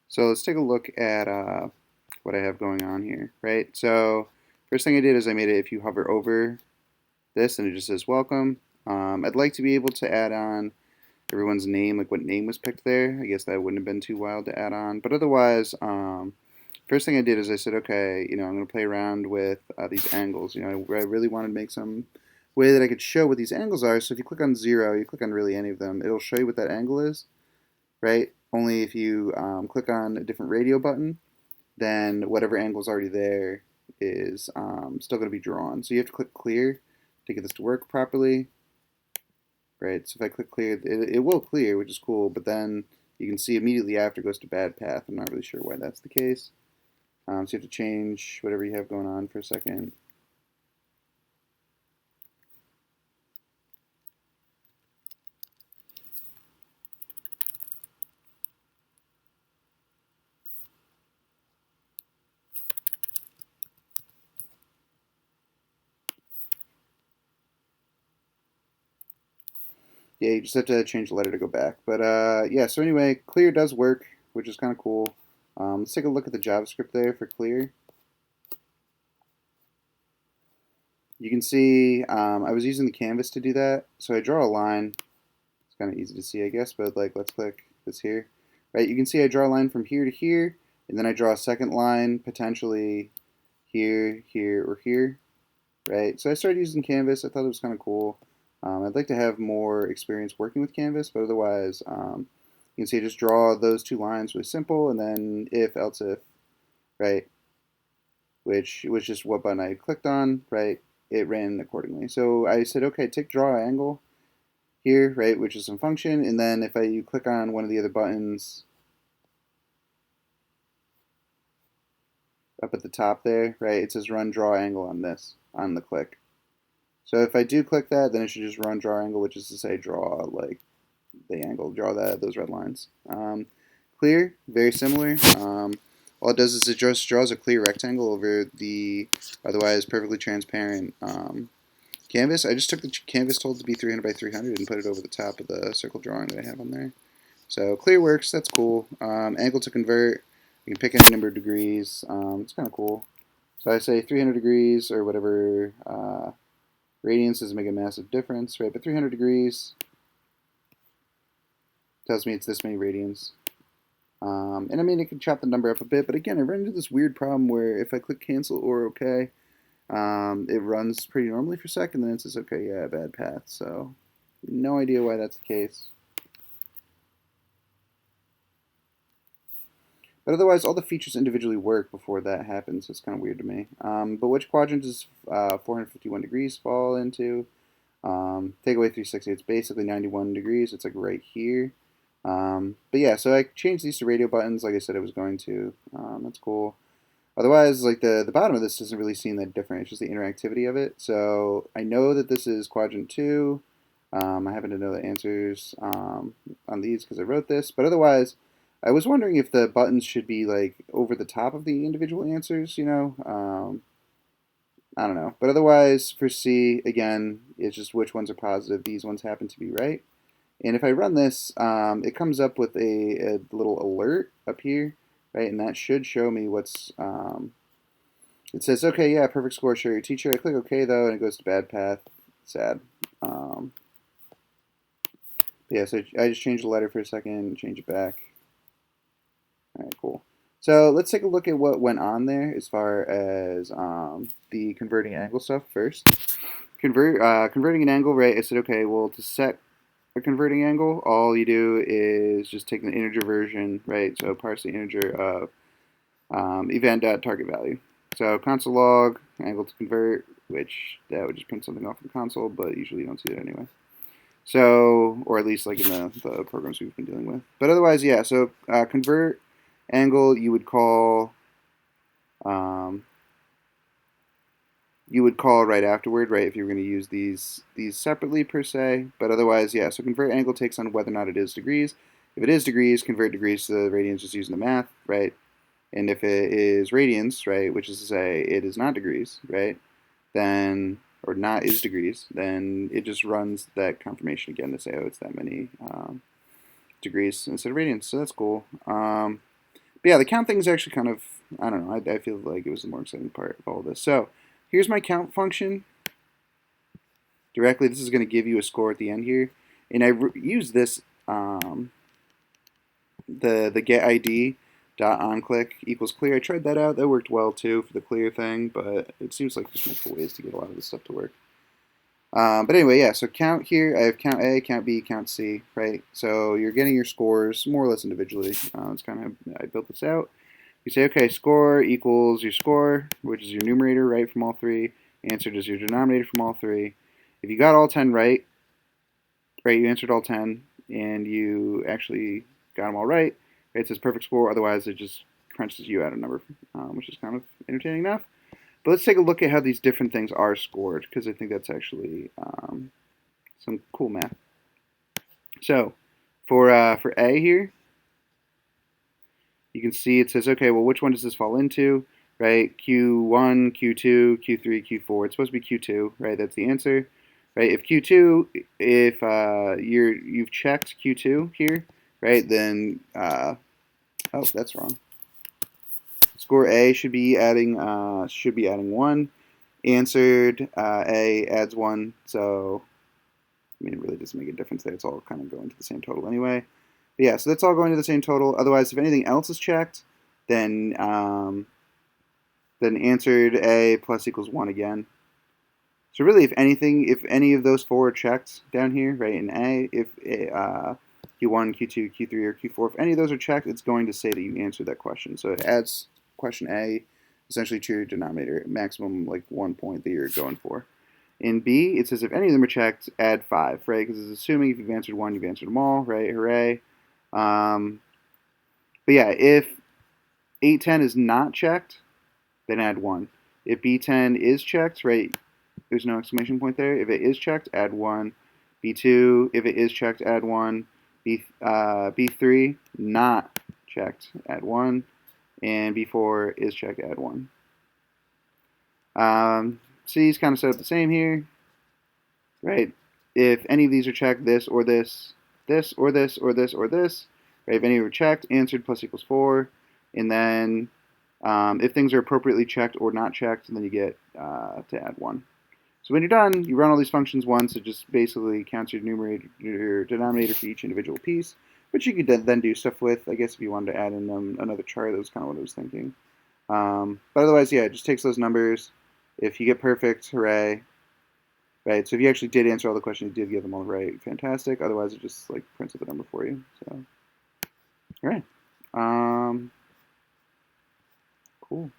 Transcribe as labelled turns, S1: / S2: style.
S1: So let's take a look at what I have going on here, right? So first thing I did is I made it if you hover over this and it just says welcome. I'd like to be able to add on everyone's name, like what name was picked there. I guess that wouldn't have been too wild to add on. But otherwise, first thing I did is I said, okay, I'm going to play around with these angles. I really wanted to make some way that I could show what these angles are. So if you click on 0, you click on really any of them, it'll show you what that angle is, right? Only if you click on a different radio button, then whatever angle is already there is still going to be drawn. So you have to click clear to get this to work properly, right? So if I click clear, it will clear, which is cool, but then you can see immediately after it goes to bad path. I'm not really sure why that's the case. So you have to change whatever you have going on for a second. Yeah, you just have to change the letter to go back. But yeah, so anyway, clear does work, which is kind of cool. Let's take a look at the JavaScript there for clear. You can see I was using the canvas to do that. So I draw a line. It's kind of easy to see, I guess, but like let's click this here. Right, you can see I draw a line from here to here, and then I draw a second line potentially here, here, or here. Right, so I started using Canvas. I thought it was kind of cool. I'd like to have more experience working with Canvas, but otherwise, you can see I just draw those two lines really simple, and then if, else if, right, which was just what button I clicked on, right, it ran accordingly. So I said, okay, take draw angle here, right, which is some function, and then if you click on one of the other buttons up at the top there, right, it says run draw angle on this, on the click. So if I do click that, then it should just run draw angle, which is to say draw like the angle, draw those red lines. Clear, very similar. All it does is it just draws a clear rectangle over the otherwise perfectly transparent canvas. I just took the canvas tool to be 300 by 300 and put it over the top of the circle drawing that I have on there. So clear works, that's cool. Angle to convert, you can pick any number of degrees. It's kind of cool. So I say 300 degrees or whatever. Radians doesn't make a massive difference, right? But 300 degrees tells me it's this many radians. And I mean, it can chop the number up a bit, but again, I run into this weird problem where if I click cancel or OK, it runs pretty normally for a second, then it says, OK, yeah, bad path. So no idea why that's the case. But otherwise, all the features individually work before that happens. So it's kind of weird to me. But which quadrant does 451 degrees fall into? Take away 360, it's basically 91 degrees. It's like right here. But yeah, so I changed these to radio buttons like I said I was going to. That's cool. Otherwise, like the bottom of this doesn't really seem that different. It's just the interactivity of it. So I know that this is quadrant 2. I happen to know the answers on these because I wrote this. But otherwise, I was wondering if the buttons should be like over the top of the individual answers, I don't know. But otherwise, for C, again, it's just which ones are positive. These ones happen to be right. And if I run this, it comes up with a little alert up here, right? And that should show me what's, it says, okay, yeah, perfect score, show your teacher. I click OK, though, and it goes to bad path. Sad. Yeah, so I just changed the letter for a second, change it back. All right, cool. So let's take a look at what went on there as far as the converting angle stuff first. Converting an angle, right? I said, okay, well, to set a converting angle, all you do is just take the integer version, right? So parse the integer of event.target value. So console log angle to convert, which that would just print something off the console, but usually you don't see it anyway. So, or at least like in the programs we've been dealing with. But otherwise, yeah. So convert angle um, you would call right afterward, right? If you were going to use these separately per se. But otherwise, yeah. So convert angle takes on whether or not it is degrees. If it is degrees, convert degrees to the radians just using the math, right? And if it is radians, right, which is to say it is not degrees, right, then, or not is degrees, then it just runs that confirmation again to say, oh, it's that many degrees instead of radians. So that's cool. But yeah, the count thing is actually kind of, I don't know, I feel like it was the more exciting part of all of this. So here's my count function directly. This is going to give you a score at the end here. And I use this, the get ID dot on click equals clear. I tried that out. That worked well too for the clear thing, but it seems like there's multiple ways to get a lot of this stuff to work. But anyway, yeah, so count here, I have count A, count B, count C, right? So you're getting your scores more or less individually. It's kind of, I built this out. You say, okay, score equals your score, which is your numerator, right, from all three. Answered is your denominator from all three. If you got all 10 right, you answered all 10, and you actually got them all right, it says perfect score. Otherwise, it just crunches you out a number, which is kind of entertaining enough. But let's take a look at how these different things are scored, because I think that's actually some cool math. So for A here, you can see it says, okay, well, which one does this fall into, right? Q1, Q2, Q3, Q4. It's supposed to be Q2, right? That's the answer, right? If Q2, if you've checked Q2 here, right, then, oh, that's wrong. Score A should be adding 1. Answered A adds 1, so I mean, it really doesn't make a difference there. It's all kind of going to the same total anyway. But yeah, so that's all going to the same total. Otherwise, if anything else is checked, then answered A plus equals 1 again. So really, if anything, if any of those 4 are checked down here, right, in A, if Q1, Q2, Q3, or Q4, if any of those are checked, it's going to say that you answered that question. So it adds question A essentially to your denominator, maximum like 1 point that you're going for. In B, it says if any of them are checked, add 5, right? Because it's assuming if you've answered one, you've answered them all, right? Hooray. But yeah, if 810 is not checked, then add 1. If B10 is checked, right, there's no exclamation point there. If it is checked, add 1. B2, if it is checked, add 1. B3, not checked, add 1. And B4 is checked, add 1. C is kind of set up the same here, right? If any of these are checked, this or this, this or this or this or this, right? If any were checked, answered plus equals 4. And then if things are appropriately checked or not checked, then you get to add 1. So when you're done, you run all these functions once. It just basically counts your numerator, your denominator for each individual piece, which you could then do stuff with. I guess if you wanted to add in another chart, that was kind of what I was thinking. But otherwise, yeah, it just takes those numbers. If you get perfect, hooray. Right, so if you actually did answer all the questions, you did get them all right, fantastic. Otherwise, it just like prints up the number for you. So, all right, cool.